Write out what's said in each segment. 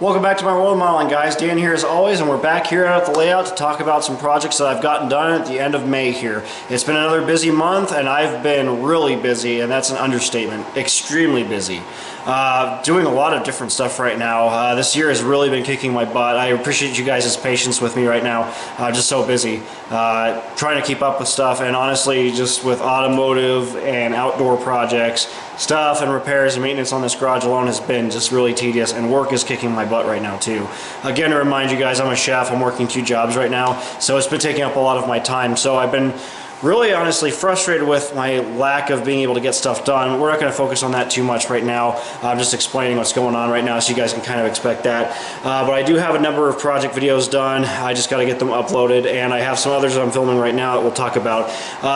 Welcome back to my world modeling, guys. Dan here as always, and we're back here at the layout to talk about some projects that I've gotten done at the end of May here. It's been another busy month, and I've been really busy, and that's an understatement. Extremely busy. Doing a lot of different stuff right now. This year has really been kicking my butt. I appreciate you guys' patience with me right now. Just so busy. Trying to keep up with stuff, and honestly, just with automotive and outdoor projects, stuff and repairs and maintenance on this garage alone has been just really tedious, and work is kicking my butt right now too. Again, to remind you guys, I'm a chef. I'm working 2 jobs right now, so it's been taking up a lot of my time. So I've been really honestly frustrated with my lack of being able to get stuff done. We're not going to focus on that too much right now. I'm just explaining what's going on right now so you guys can kind of expect that. But I do have a number of project videos done. I just got to get them uploaded, and I have some others that I'm filming right now that we'll talk about.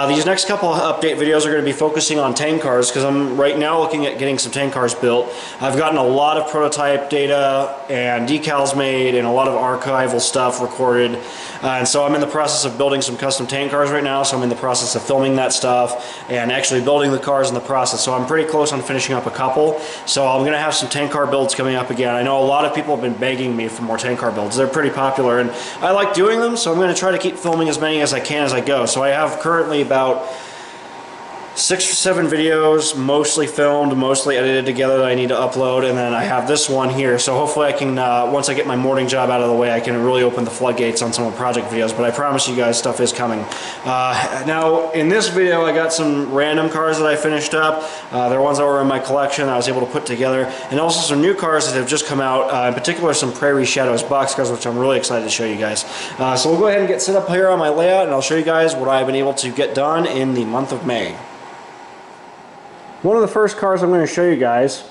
These next couple of update videos are going to be focusing on tank cars because I'm right now looking at getting some tank cars built. I've gotten a lot of prototype data and decals made and a lot of archival stuff recorded. And so I'm in the process of building some custom tank cars right now, so I'm in the process of filming that stuff and actually building the cars in the process. So I'm pretty close on finishing up a couple. So I'm going to have some tank car builds coming up again. I know a lot of people have been begging me for more tank car builds. They're pretty popular, and I like doing them, so I'm going to try to keep filming as many as I can as I go. So I have currently about 6 or 7 videos, mostly filmed, mostly edited together, that I need to upload, and then I have this one here. So hopefully I can, once I get my morning job out of the way, I can really open the floodgates on some of the project videos, but I promise you guys stuff is coming. Now, in this video, I got some random cars that I finished up. They're ones that were in my collection that I was able to put together, and also some new cars that have just come out, in particular some Prairie Shadows box cars, which I'm really excited to show you guys. So we'll go ahead and get set up here on my layout, and I'll show you guys what I've been able to get done in the month of May. One of the first cars I'm going to show you guys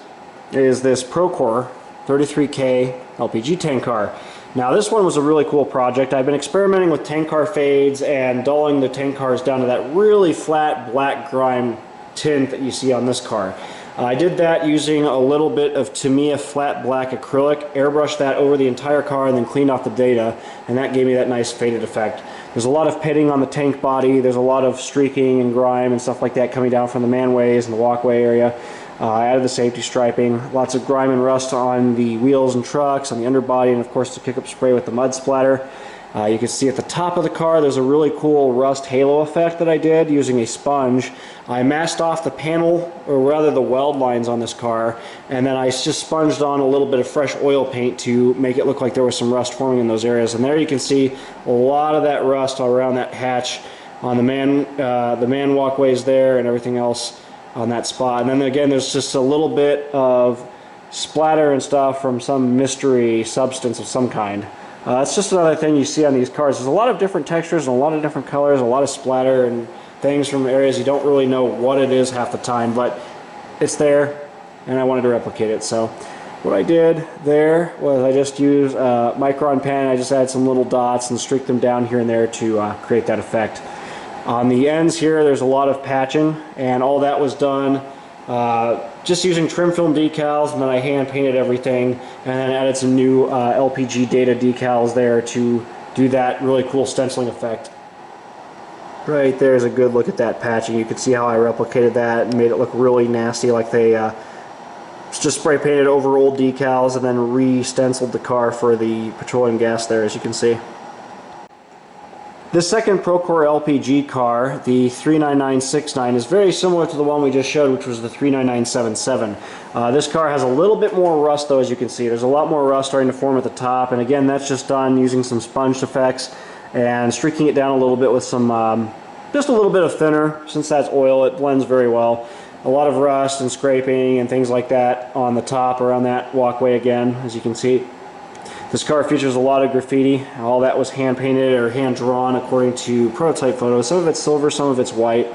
is this Procore 33K LPG tank car. Now this one was a really cool project. I've been experimenting with tank car fades and dulling the tank cars down to that really flat black grime tint that you see on this car. I did that using a little bit of Tamiya flat black acrylic, airbrushed that over the entire car, and then cleaned off the data, and that gave me that nice faded effect. There's a lot of pitting on the tank body. There's a lot of streaking and grime and stuff like that coming down from the manways and the walkway area. I added the safety striping. Lots of grime and rust on the wheels and trucks, on the underbody, and of course the kick-up spray with the mud splatter. You can see at the top of the car there's a really cool rust halo effect that I did using a sponge. I masked off the panel, or rather the weld lines on this car, and then I just sponged on a little bit of fresh oil paint to make it look like there was some rust forming in those areas. And there you can see a lot of that rust around that hatch on the man walkways there and everything else on that spot. And then again, there's just a little bit of splatter and stuff from some mystery substance of some kind. It's just another thing you see on these cars. There's a lot of different textures and a lot of different colors, a lot of splatter and things from areas you don't really know what it is half the time, but it's there and I wanted to replicate it. So what I did there was I just used a micron pen. I just added some little dots and streaked them down here and there to create that effect. On the ends here there's a lot of patching, and all that was done just using trim film decals, and then I hand painted everything and then added some new LPG data decals there to do that really cool stenciling effect. Right there's a good look at that patching. You can see how I replicated that and made it look really nasty, like they just spray painted over old decals and then re-stenciled the car for the petroleum gas there, as you can see. This second Procore LPG car, the 39969, is very similar to the one we just showed, which was the 39977. This car has a little bit more rust though, as you can see. There's a lot more rust starting to form at the top, and again that's just done using some sponge effects and streaking it down a little bit with some, just a little bit of thinner. Since that's oil, it blends very well. A lot of rust and scraping and things like that on the top around that walkway again, as you can see. This car features a lot of graffiti. All that was hand painted or hand drawn according to prototype photos. Some of it's silver, some of it's white.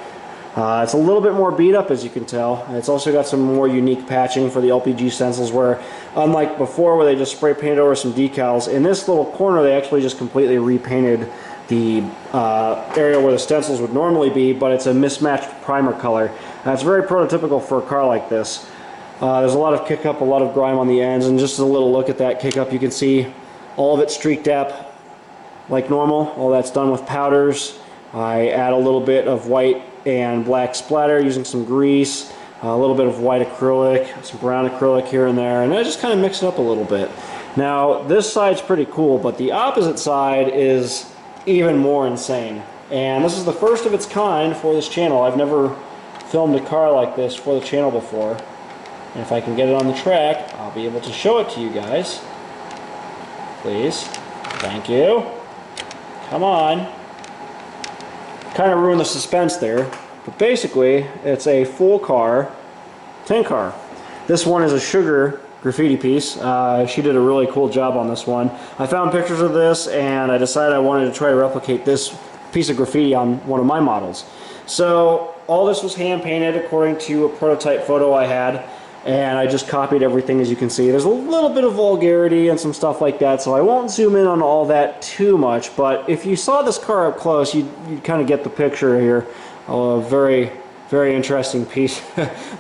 It's a little bit more beat up, as you can tell. It's also got some more unique patching for the LPG stencils, where unlike before where they just spray painted over some decals, in this little corner they actually just completely repainted the area where the stencils would normally be, but it's a mismatched primer color. It's very prototypical for a car like this. There's a lot of kick-up, a lot of grime on the ends, and just a little look at that kick-up, you can see all of it streaked up like normal. All that's done with powders. I add a little bit of white and black splatter using some grease, a little bit of white acrylic, some brown acrylic here and there, and I just kind of mix it up a little bit. Now this side's pretty cool, but the opposite side is even more insane. And this is the first of its kind for this channel. I've never filmed a car like this for the channel before. And if I can get it on the track, I'll be able to show it to you guys. Please. Thank you. Come on. Kind of ruined the suspense there. But basically, it's a full car, tank car. This one is a sugar graffiti piece. She did a really cool job on this one. I found pictures of this and I decided I wanted to try to replicate this piece of graffiti on one of my models. So all this was hand painted according to a prototype photo I had, and I just copied everything. As you can see, there's a little bit of vulgarity and some stuff like that, so I won't zoom in on all that too much, but if you saw this car up close, you'd kind of get the picture here. A very interesting piece.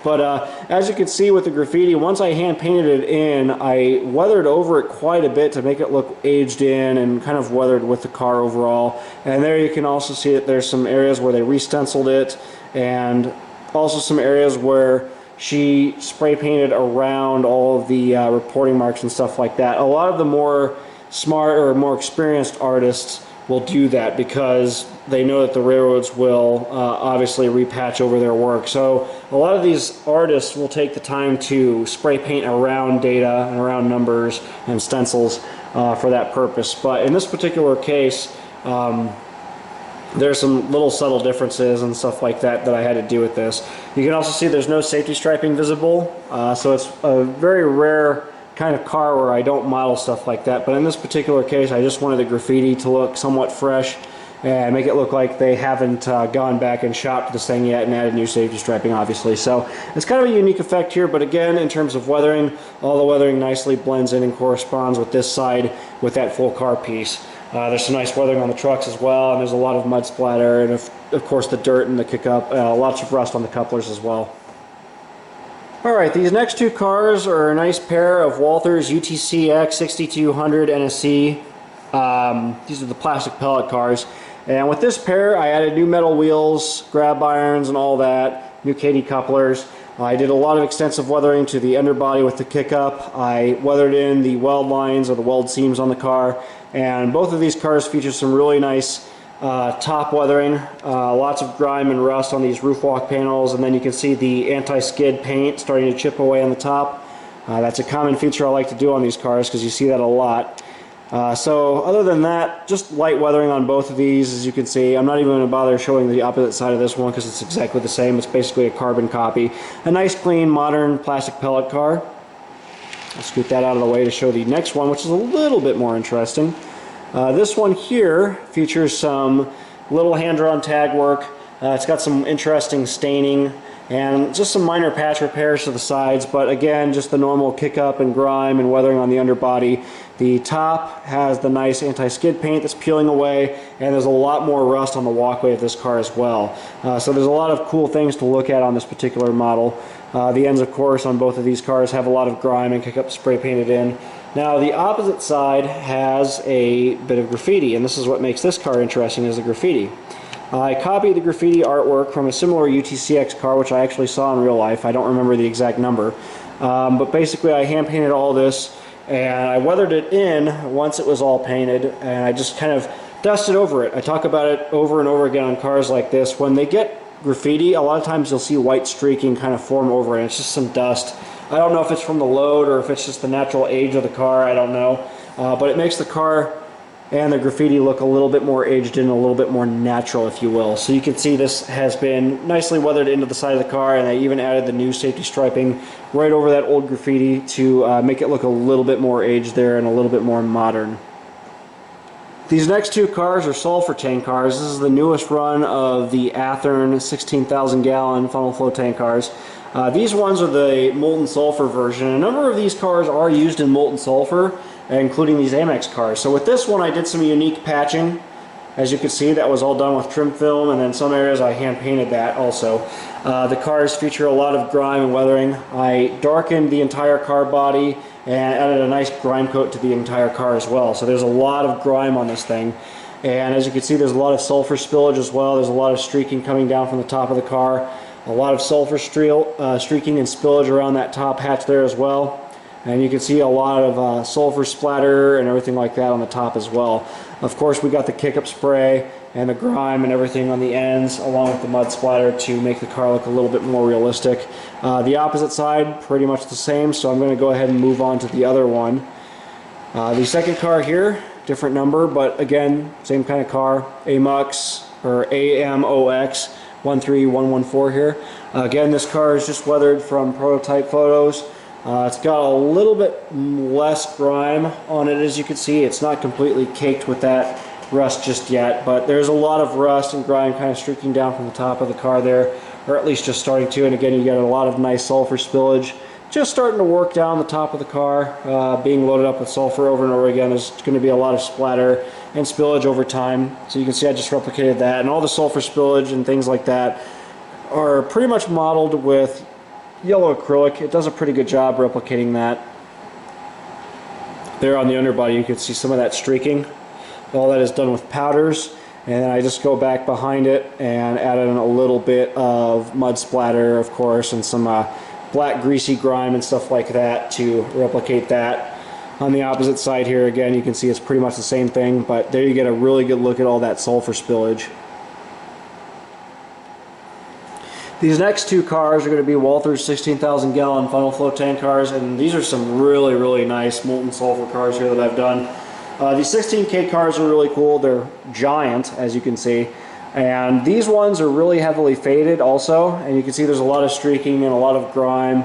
But as you can see with the graffiti, once I hand painted it in, I weathered over it quite a bit to make it look aged in and kind of weathered with the car overall. And there you can also see that there's some areas where they re-stenciled it, and also some areas where she spray painted around all of the reporting marks and stuff like that. A lot of the more smart or more experienced artists will do that because they know that the railroads will obviously repatch over their work. So a lot of these artists will take the time to spray paint around data and around numbers and stencils for that purpose. But in this particular case, there's some little subtle differences and stuff like that that I had to do with this. You can also see there's no safety striping visible, so it's a very rare kind of car where I don't model stuff like that. But in this particular case, I just wanted the graffiti to look somewhat fresh and make it look like they haven't gone back and shopped this thing yet and added new safety striping, obviously. So it's kind of a unique effect here, but again, in terms of weathering, all the weathering nicely blends in and corresponds with this side with that full car piece. There's some nice weathering on the trucks as well, and there's a lot of mud splatter, and of course the dirt and the kick-up, lots of rust on the couplers as well. Alright, these next two cars are a nice pair of Walther's UTLX 6200 NSC. These are the plastic pellet cars. And with this pair, I added new metal wheels, grab irons and all that, new KD couplers. I did a lot of extensive weathering to the underbody with the kick-up. I weathered in the weld lines or the weld seams on the car. And both of these cars feature some really nice top weathering, lots of grime and rust on these roof walk panels, and then you can see the anti-skid paint starting to chip away on the top. That's a common feature I like to do on these cars because you see that a lot. So other than that, just light weathering on both of these. As you can see, I'm not even going to bother showing the opposite side of this one because it's exactly the same. It's basically a carbon copy. A nice clean modern plastic pellet car. I'll scoot that out of the way to show the next one, which is a little bit more interesting. This one here features some little hand-drawn tag work. It's got some interesting staining and just some minor patch repairs to the sides, but again, just the normal kick-up and grime and weathering on the underbody. The top has the nice anti-skid paint that's peeling away, and there's a lot more rust on the walkway of this car as well. So there's a lot of cool things to look at on this particular model. The ends, of course, on both of these cars have a lot of grime and kick-up spray painted in. Now the opposite side has a bit of graffiti, and this is what makes this car interesting, is the graffiti. I copied the graffiti artwork from a similar UTCX car, which I actually saw in real life. I don't remember the exact number. But basically I hand painted all this, and I weathered it in once it was all painted, and I just kind of dusted over it. I talk about it over and over again on cars like this. When they get graffiti, a lot of times you'll see white streaking kind of form over it. It's just some dust. I don't know if it's from the load or if it's just the natural age of the car, I don't know. But it makes the car and the graffiti look a little bit more aged in, a little bit more natural, if you will. So you can see this has been nicely weathered into the side of the car, and I even added the new safety striping right over that old graffiti to make it look a little bit more aged there and a little bit more modern. These next two cars are sulfur tank cars. This is the newest run of the Athearn 16,000 gallon funnel flow tank cars. These ones are the molten sulfur version. A number of these cars are used in molten sulfur, including these Amex cars. So with this one I did some unique patching. As you can see, that was all done with trim film, and then some areas I hand painted that also. The cars feature a lot of grime and weathering. I darkened the entire car body and added a nice grime coat to the entire car as well. So there's a lot of grime on this thing. And as you can see, there's a lot of sulfur spillage as well. There's a lot of streaking coming down from the top of the car. A lot of sulfur streaking and spillage around that top hatch there as well. And you can see a lot of sulfur splatter and everything like that on the top as well. Of course, we got the kick-up spray and the grime and everything on the ends, along with the mud splatter to make the car look a little bit more realistic. The opposite side, pretty much the same, so I'm going to go ahead and move on to the other one. The second car here, different number, but again, same kind of car, AMOX or AMOX 13114 here. Again, this car is just weathered from prototype photos. It's got a little bit less grime on it, as you can see. It's not completely caked with that rust just yet, but there's a lot of rust and grime kind of streaking down from the top of the car there, or at least just starting to. And again, you got a lot of nice sulfur spillage just starting to work down the top of the car. Being loaded up with sulfur over and over again, there's going to be a lot of splatter and spillage over time. So you can see I just replicated that, and all the sulfur spillage and things like that are pretty much modeled with yellow acrylic. It does a pretty good job replicating that. There on the underbody you can see some of that streaking. All that is done with powders, and then I just go back behind it and add in a little bit of mud splatter, of course, and some black greasy grime and stuff like that to replicate that. On the opposite side here, again, you can see it's pretty much the same thing, but there you get a really good look at all that sulfur spillage. These next two cars are going to be Walther's 16,000 gallon funnel flow tank cars, and these are some really nice molten sulfur cars here that I've done. These 16K cars are really cool. They're giant, as you can see, and these ones are really heavily faded also, and you can see there's a lot of streaking and a lot of grime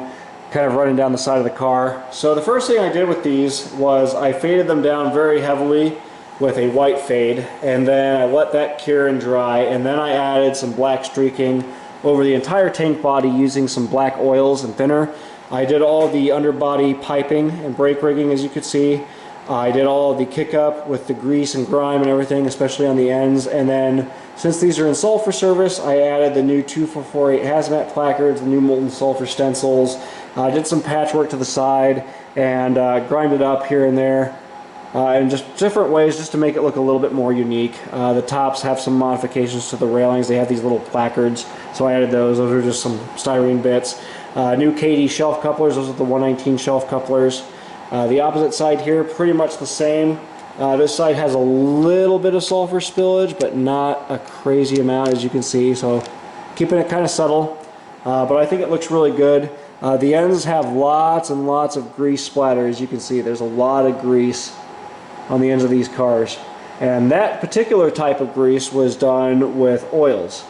kind of running down the side of the car. So the first thing I did with these was I faded them down very heavily with a white fade, and then I let that cure and dry, and then I added some black streaking over the entire tank body using some black oils and thinner. I did all the underbody piping and brake rigging, as you could see. I did all of the kick up with the grease and grime and everything, especially on the ends. And then, since these are in sulfur service, I added the new 2448 hazmat placards, the new molten sulfur stencils. I did some patchwork to the side and grimed it up here and there. And just different ways just to make it look a little bit more unique. The tops have some modifications to the railings. They have these little placards, so I added those. Those are just some styrene bits. New KD shelf couplers. Those are the 119 shelf couplers. The opposite side here, pretty much the same. This side has a little bit of sulfur spillage, but not a crazy amount, as you can see, so keeping it kind of subtle, but I think it looks really good. The ends have lots and lots of grease splatter, as you can see. There's a lot of grease on the ends of these cars, and that particular type of grease was done with oils.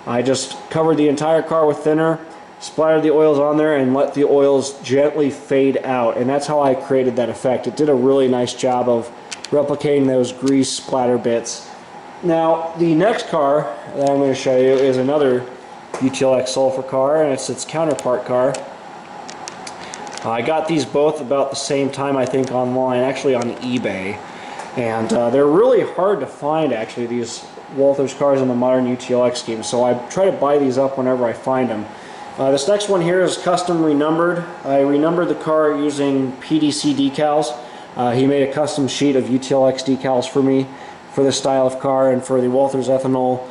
I just covered the entire car with thinner, splattered the oils on there, and let the oils gently fade out, and that's how I created that effect. It did a really nice job of replicating those grease splatter bits. Now, the next car that I'm going to show you is another UTLX sulfur car, and it's its counterpart car. I got these both about the same time, I think, online, actually on eBay, and they're really hard to find, actually, these Walther's cars in the modern UTLX scheme, so I try to buy these up whenever I find them. This next one here is custom renumbered. I renumbered the car using PDC decals. He made a custom sheet of UTLX decals for me for this style of car, and for the Walther's ethanol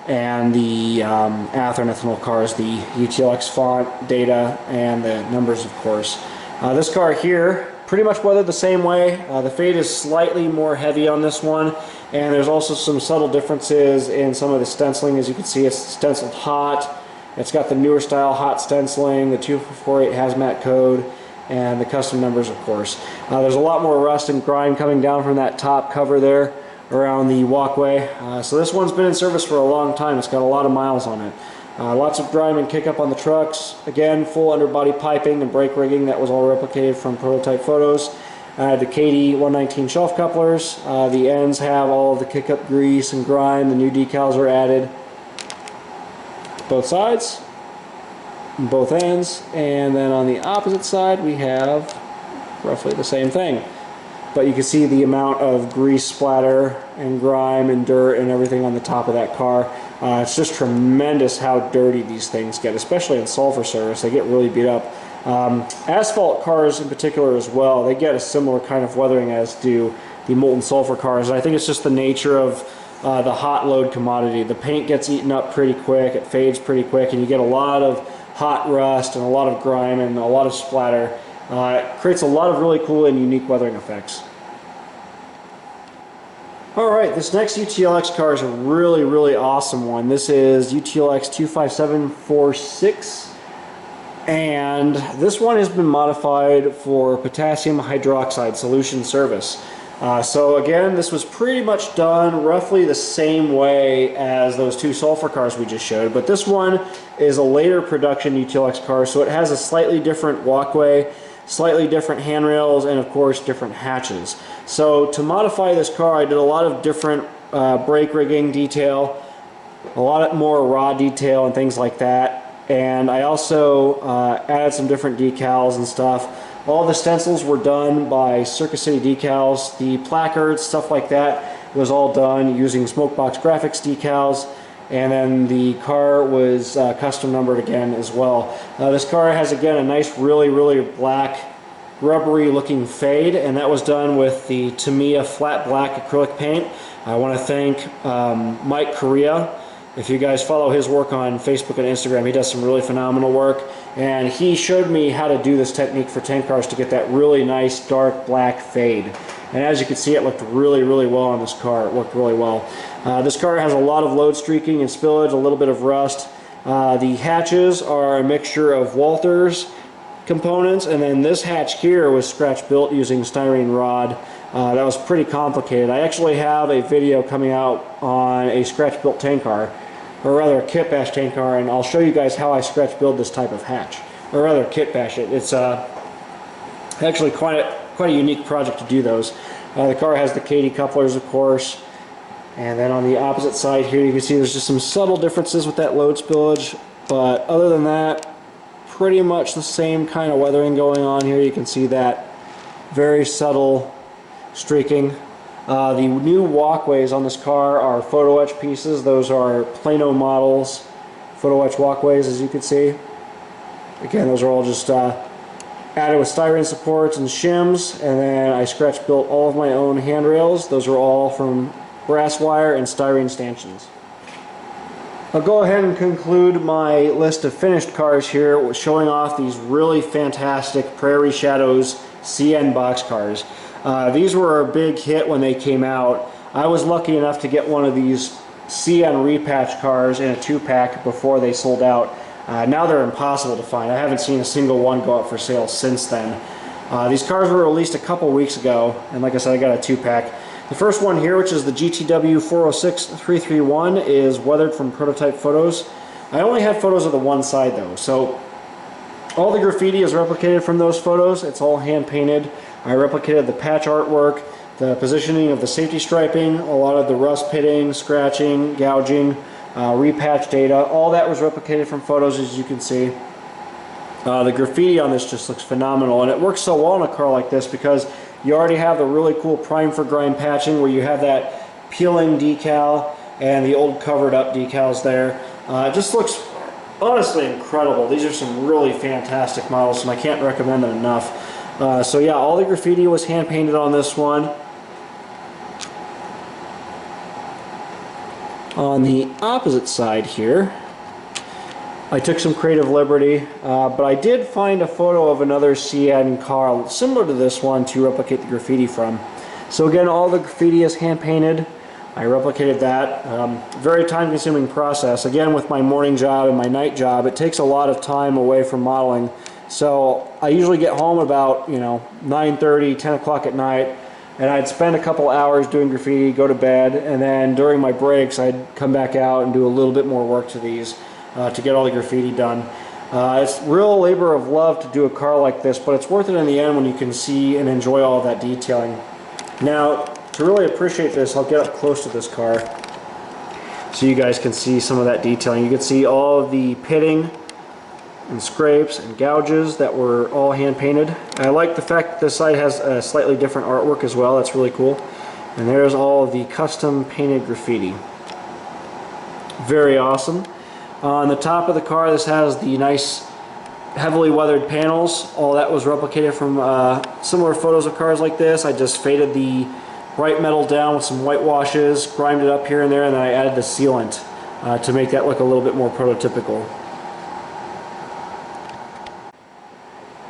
and the Athearn ethanol cars, the UTLX font, data, and the numbers, of course. This car here, pretty much weathered the same way. The fade is slightly more heavy on this one, and there's also some subtle differences in some of the stenciling. As you can see, it's stenciled hot. It's got the newer style hot stenciling, the 2448 hazmat code, and the custom numbers, of course. There's a lot more rust and grime coming down from that top cover there around the walkway. So this one's been in service for a long time. It's got a lot of miles on it. Lots of grime and kick up on the trucks. Again, full underbody piping and brake rigging that was all replicated from prototype photos. The KD 119 shelf couplers. The ends have all of the kick up grease and grime. The new decals are added. Both sides, both ends, and then on the opposite side we have roughly the same thing. But you can see the amount of grease splatter and grime and dirt and everything on the top of that car. It's just tremendous how dirty these things get, especially in sulfur service. They get really beat up. Asphalt cars in particular as well, they get a similar kind of weathering as do the molten sulfur cars. And I think it's just the nature of the hot load commodity. The paint gets eaten up pretty quick, it fades pretty quick, and you get a lot of hot rust and a lot of grime and a lot of splatter It creates a lot of really cool and unique weathering effects. Alright, this next UTLX car is a really, really awesome one. This is UTLX 25746, and this one has been modified for potassium hydroxide solution service. So again, this was pretty much done roughly the same way as those two sulfur cars we just showed, but this one is a later production UTLX car, so it has a slightly different walkway, slightly different handrails, and of course different hatches. So to modify this car, I did a lot of different brake rigging detail, a lot more raw detail and things like that, and I also added some different decals and stuff. All the stencils were done by Circus City Decals. The placards, stuff like that, was all done using Smokebox Graphics decals, and then the car was custom numbered again as well. This car has again a nice, really black, rubbery looking fade, and that was done with the Tamiya flat black acrylic paint. I want to thank Mike Correa. If you guys follow his work on Facebook and Instagram, he does some really phenomenal work, and he showed me how to do this technique for tank cars to get that really nice dark black fade. And as you can see, it looked really well on this car. It worked really well. This car has a lot of load streaking and spillage, a little bit of rust. The hatches are a mixture of Walther's components, and then this hatch here was scratch built using styrene rod. That was pretty complicated. I actually have a video coming out on a scratch built tank car, or rather a kit bash tank car, and I'll show you guys how I scratch build this type of hatch, or rather kit bash it. It's actually quite a unique project to do those. The car has the Katy couplers, of course, and then on the opposite side here you can see there's just some subtle differences with that load spillage, but other than that, pretty much the same kind of weathering going on here. You can see that very subtle streaking. The new walkways on this car are photo etch pieces. Those are Plano models photo etch walkways, as you can see. Again, those are all just added with styrene supports and shims, and then I scratch built all of my own handrails. Those are all from brass wire and styrene stanchions. I'll go ahead and conclude my list of finished cars here with showing off these really fantastic Prairie Shadows CN box cars. These were a big hit when they came out. I was lucky enough to get one of these CN repatch cars in a 2-pack before they sold out. Now they're impossible to find. I haven't seen a single one go up for sale since then. These cars were released a couple weeks ago, and like I said, I got a 2-pack. The first one here, which is the GTW 406331, is weathered from prototype photos. I only had photos of the one side though, so all the graffiti is replicated from those photos. It's all hand painted. I replicated the patch artwork, the positioning of the safety striping, a lot of the rust pitting, scratching, gouging, repatch data. All that was replicated from photos, as you can see. The graffiti on this just looks phenomenal, and it works so well in a car like this because you already have the really cool prime for grind patching where you have that peeling decal and the old covered up decals there. It just looks honestly incredible. These are some really fantastic models, and I can't recommend them enough. So yeah, all the graffiti was hand painted on this one. On the opposite side here, I took some creative liberty, but I did find a photo of another CN car similar to this one to replicate the graffiti from. So again, all the graffiti is hand painted. I replicated that. Very time consuming process. Again, with my morning job and my night job, it takes a lot of time away from modeling. So I usually get home about 9:30, 10 o'clock at night, and I'd spend a couple hours doing graffiti, go to bed, and then during my breaks I'd come back out and do a little bit more work to these to get all the graffiti done. It's real labor of love to do a car like this, but it's worth it in the end when you can see and enjoy all of that detailing. Now, to really appreciate this, I'll get up close to this car so you guys can see some of that detailing. You can see all of the pitting and scrapes and gouges that were all hand painted. I like the fact that this side has a slightly different artwork as well. That's really cool. And there's all of the custom painted graffiti. Very awesome. On the top of the car, this has the nice heavily weathered panels. All that was replicated from similar photos of cars like this. I just faded the bright metal down with some white washes, grimed it up here and there, and then I added the sealant to make that look a little bit more prototypical.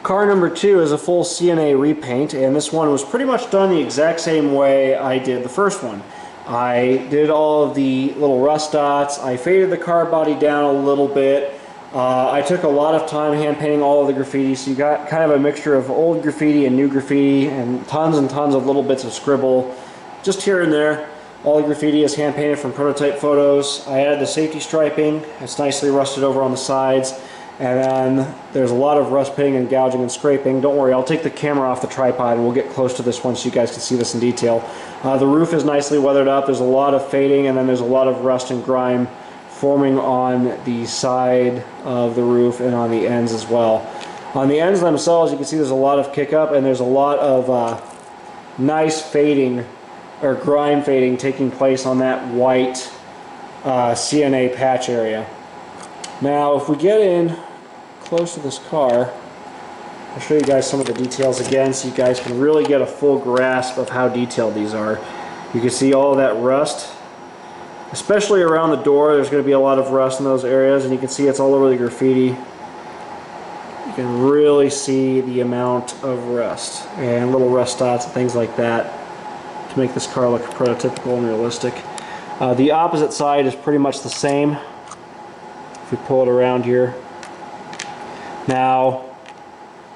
Car number 2 is a full CNA repaint, and this one was pretty much done the exact same way I did the first one. I did all of the little rust dots, I faded the car body down a little bit. I took a lot of time hand painting all of the graffiti, so you got kind of a mixture of old graffiti and new graffiti and tons of little bits of scribble just here and there. All the graffiti is hand painted from prototype photos. I added the safety striping, it's nicely rusted over on the sides. And then there's a lot of rust pitting and gouging and scraping. Don't worry, I'll take the camera off the tripod and we'll get close to this one so you guys can see this in detail. The roof is nicely weathered up. There's a lot of fading, and then there's a lot of rust and grime forming on the side of the roof and on the ends as well. On the ends themselves, you can see there's a lot of kick up, and there's a lot of nice fading or grime fading taking place on that white CNA patch area. Now, if we get in close to this car, I'll show you guys some of the details again so you guys can really get a full grasp of how detailed these are. You can see all of that rust, especially around the door. There's going to be a lot of rust in those areas, and you can see it's all over the graffiti. You can really see the amount of rust and little rust dots and things like that to make this car look prototypical and realistic. The opposite side is pretty much the same. If we pull it around here. Now,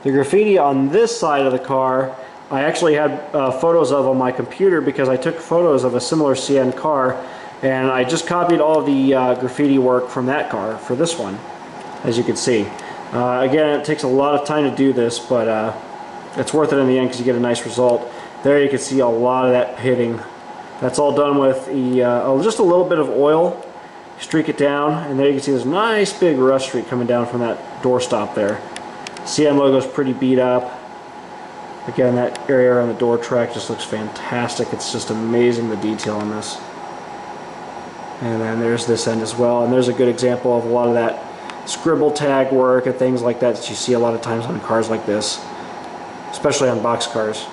the graffiti on this side of the car, I actually had photos of on my computer because I took photos of a similar CN car, and I just copied all the graffiti work from that car for this one, as you can see. Again, it takes a lot of time to do this, but it's worth it in the end because you get a nice result. There you can see a lot of that pitting. That's all done with just a little bit of oil. Streak it down, and there you can see this nice big rust streak coming down from that doorstop there. CN logo is pretty beat up. Again, that area around the door track just looks fantastic. It's just amazing the detail on this. And then there's this end as well, and there's a good example of a lot of that scribble tag work and things like that that you see a lot of times on cars like this, especially on box cars.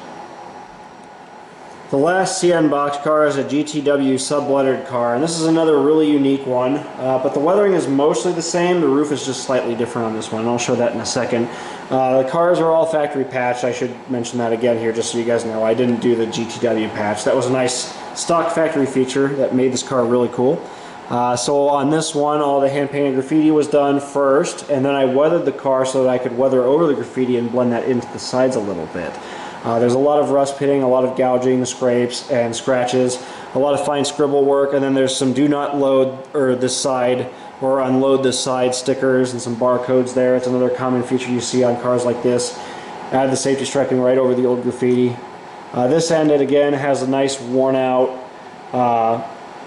The last CN box car is a GTW sub-lettered car, and this is another really unique one, but the weathering is mostly the same. The roof is just slightly different on this one, and I'll show that in a second. The cars are all factory patched. I should mention that again here just so you guys know. I didn't do the GTW patch. That was a nice stock factory feature that made this car really cool. So on this one, all the hand-painted graffiti was done first, and then I weathered the car so that I could weather over the graffiti and blend that into the sides a little bit. There's a lot of rust pitting, a lot of gouging, scrapes, and scratches, a lot of fine scribble work, and then there's some do not load or this side or unload this side stickers and some barcodes there. It's another common feature you see on cars like this. Add the safety striping right over the old graffiti. This end, it again has a nice worn out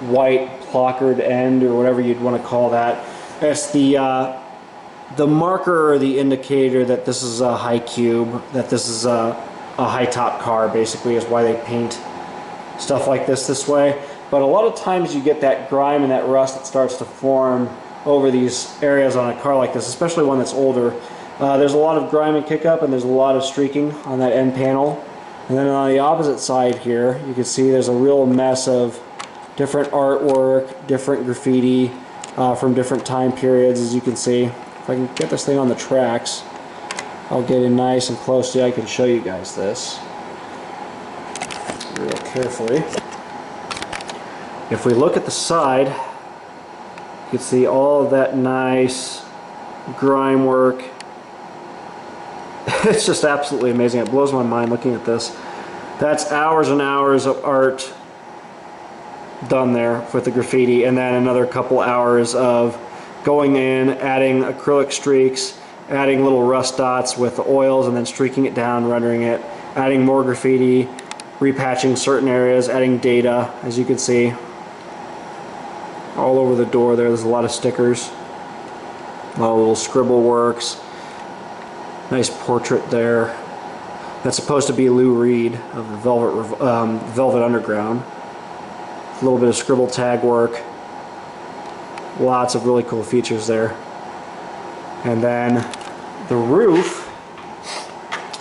white placard end or whatever you'd want to call that. It's the marker or the indicator that this is a high cube, that this is a high top car, basically, is why they paint stuff like this way. But a lot of times you get that grime and that rust that starts to form over these areas on a car like this, especially one that's older. There's a lot of grime and kick up, and there's a lot of streaking on that end panel. And then on the opposite side here, you can see there's a real mess of different artwork, different graffiti from different time periods, as you can see. If I can get this thing on the tracks, I'll get in nice and close so I can show you guys this real carefully. If we look at the side, you can see all of that nice grime work. It's just absolutely amazing. It blows my mind looking at this. That's hours and hours of art done there with the graffiti, and then another couple hours of going in, adding acrylic streaks, adding little rust dots with the oils, and then streaking it down, rendering it, adding more graffiti, repatching certain areas, adding data, as you can see. All over the door there's a lot of stickers, a lot of little scribble works. Nice portrait there. That's supposed to be Lou Reed of the Velvet Underground. A little bit of scribble tag work. Lots of really cool features there. And then the roof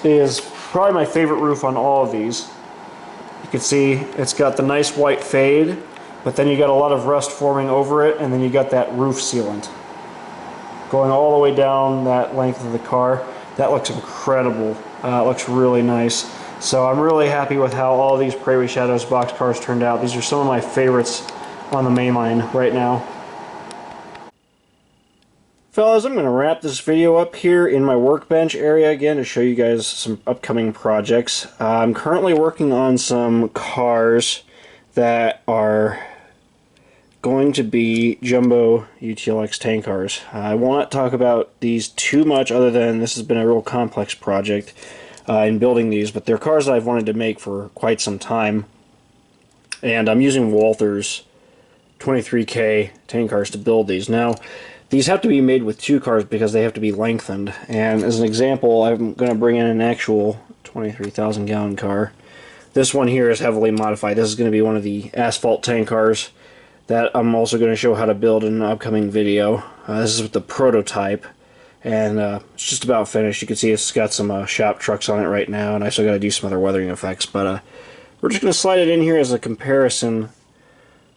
is probably my favorite roof on all of these. You can see it's got the nice white fade, but then you got a lot of rust forming over it, and then you got that roof sealant going all the way down that length of the car. That looks incredible. It looks really nice. So I'm really happy with how all these Prairie Shadows boxcars turned out. These are some of my favorites on the main line right now. Fellas, I'm going to wrap this video up here in my workbench area again to show you guys some upcoming projects. I'm currently working on some cars that are going to be jumbo UTLX tank cars. I will not talk about these too much other than this has been a real complex project in building these, but they're cars that I've wanted to make for quite some time. And I'm using Walther's 23K tank cars to build these. Now, these have to be made with two cars because they have to be lengthened. And as an example, I'm going to bring in an actual 23,000 gallon car. This one here is heavily modified. This is going to be one of the asphalt tank cars that I'm also going to show how to build in an upcoming video. This is with the prototype, and it's just about finished. You can see it's got some shop trucks on it right now, and I still got to do some other weathering effects. But we're just going to slide it in here as a comparison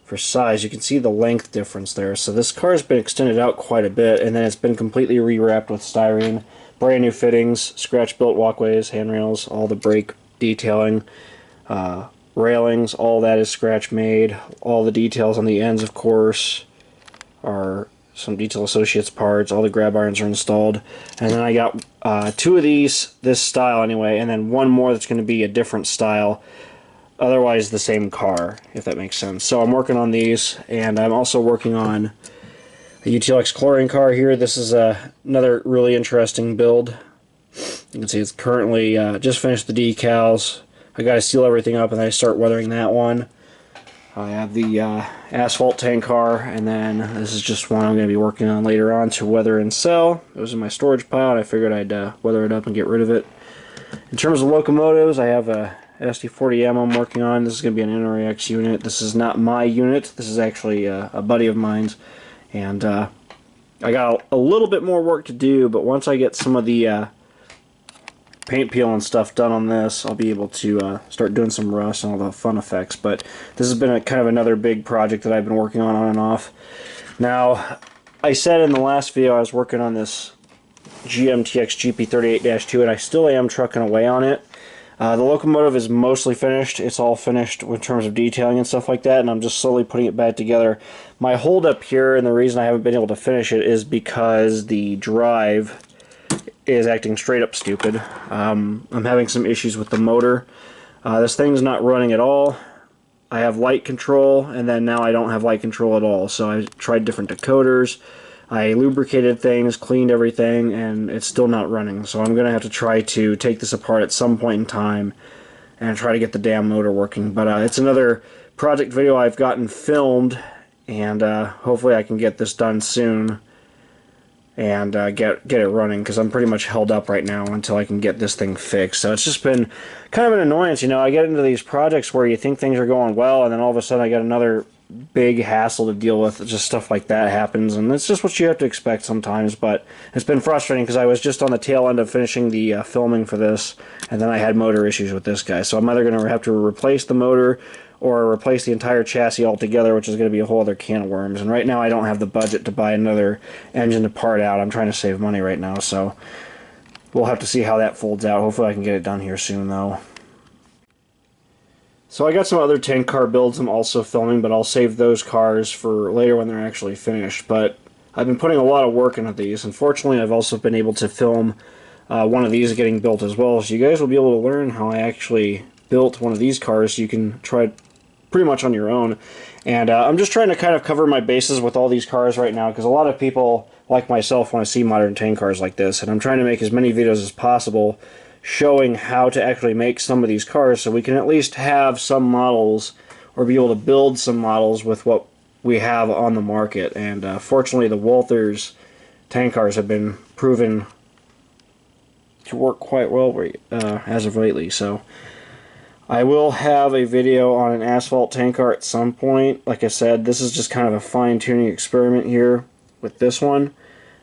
for size. You can see the length difference there. So this car has been extended out quite a bit, and then it's been completely rewrapped with styrene, brand new fittings, scratch built walkways, handrails, all the brake detailing, railings, all that is scratch made. All the details on the ends, of course, are some Detail Associates parts. All the grab irons are installed, and then I got two of these, this style anyway, and then one more that's going to be a different style. Otherwise the same car, if that makes sense. So I'm working on these, and I'm also working on a UTLX chlorine car here. This is another really interesting build. You can see it's currently just finished the decals. I got to seal everything up and then I start weathering that one. I have the asphalt tank car, and then this is just one I'm going to be working on later on to weather and sell. It was in my storage pile, and I figured I'd weather it up and get rid of it. In terms of locomotives, I have a SD40M I'm working on. This is going to be an NRAX unit. This is not my unit. This is actually a buddy of mine's. And I got a little bit more work to do, but once I get some of the paint peel and stuff done on this, I'll be able to start doing some rust and all the fun effects. But this has been kind of another big project that I've been working on and off. Now, I said in the last video I was working on this GMTX GP38-2, and I still am trucking away on it. The locomotive is mostly finished. It's all finished in terms of detailing and stuff like that, and I'm just slowly putting it back together. My holdup here, and the reason I haven't been able to finish it, is because the drive is acting straight up stupid. I'm having some issues with the motor. This thing's not running at all. I have light control, and then now I don't have light control at all. So I tried different decoders. I lubricated things, cleaned everything, and it's still not running. So I'm going to have to try to take this apart at some point in time and try to get the damn motor working. But it's another project video I've gotten filmed, and hopefully I can get this done soon and get it running, because I'm pretty much held up right now until I can get this thing fixed. So it's just been kind of an annoyance. You know, I get into these projects where you think things are going well, and then all of a sudden I get another big hassle to deal with. Just stuff like that happens, and it's just what you have to expect sometimes. But it's been frustrating because I was just on the tail end of finishing the filming for this, and then I had motor issues with this guy. So I'm either going to have to replace the motor or replace the entire chassis altogether, which is going to be a whole other can of worms. And right now I don't have the budget to buy another engine to part out. I'm trying to save money right now, so we'll have to see how that folds out. Hopefully I can get it done here soon, though. So I got some other tank car builds I'm also filming, but I'll save those cars for later when they're actually finished. But I've been putting a lot of work into these. Unfortunately, I've also been able to film one of these getting built as well, so you guys will be able to learn how I actually built one of these cars. You can try it pretty much on your own. And I'm just trying to kind of cover my bases with all these cars right now, because a lot of people, like myself, want to see modern tank cars like this, and I'm trying to make as many videos as possible showing how to actually make some of these cars, so we can at least have some models or be able to build some models with what we have on the market. And fortunately the Walther's tank cars have been proven to work quite well as of lately. So I will have a video on an asphalt tank car at some point. Like I said, this is just kind of a fine-tuning experiment here with this one.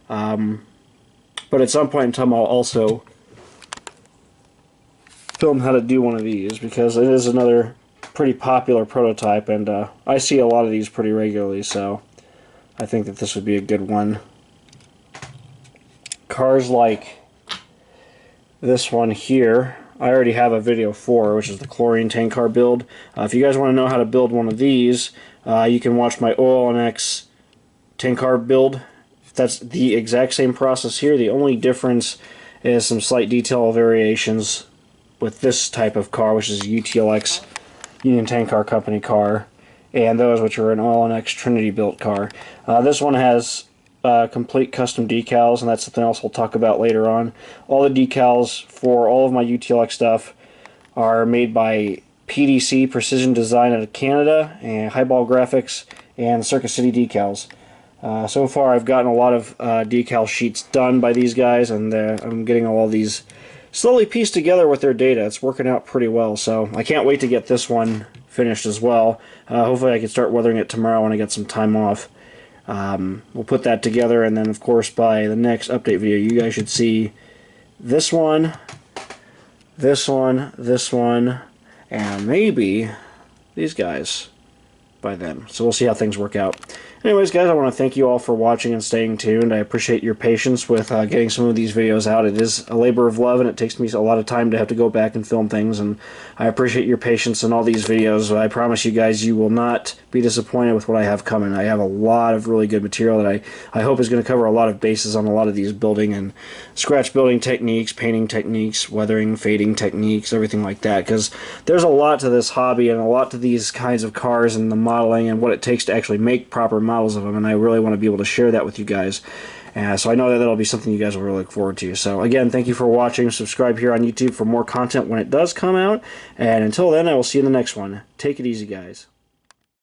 But at some point in time I'll also film how to do one of these, because it is another pretty popular prototype, and I see a lot of these pretty regularly, so I think that this would be a good one. Cars like this one here, I already have a video for, which is the chlorine tank car build. If you guys want to know how to build one of these, you can watch my UTLX tank car build. That's the exact same process here. The only difference is some slight detail variations with this type of car, which is a UTLX Union Tank Car Company car, and those which are an UTLX Trinity built car. This one has complete custom decals, and that's something else we'll talk about later on. All the decals for all of my UTLX stuff are made by PDC Precision Design out of Canada, and Highball Graphics and Circuit City Decals. So far I've gotten a lot of decal sheets done by these guys, and I'm getting all these slowly pieced together with their data. It's working out pretty well, so I can't wait to get this one finished as well. Hopefully I can start weathering it tomorrow when I get some time off. We'll put that together, and then of course by the next update video you guys should see this one, this one, this one, and maybe these guys by then. So we'll see how things work out. Anyways, guys, I want to thank you all for watching and staying tuned. I appreciate your patience with getting some of these videos out. It is a labor of love, and it takes me a lot of time to have to go back and film things, and I appreciate your patience in all these videos. I promise you guys, you will not be disappointed with what I have coming. I have a lot of really good material that I hope is going to cover a lot of bases on a lot of these building and scratch building techniques, painting techniques, weathering, fading techniques, everything like that, because there's a lot to this hobby and a lot to these kinds of cars and the modeling and what it takes to actually make proper models of them, and I really want to be able to share that with you guys. So I know that that'll be something you guys will really look forward to. So again, thank you for watching. Subscribe here on YouTube for more content when it does come out, and until then, I will see you in the next one. Take it easy, guys.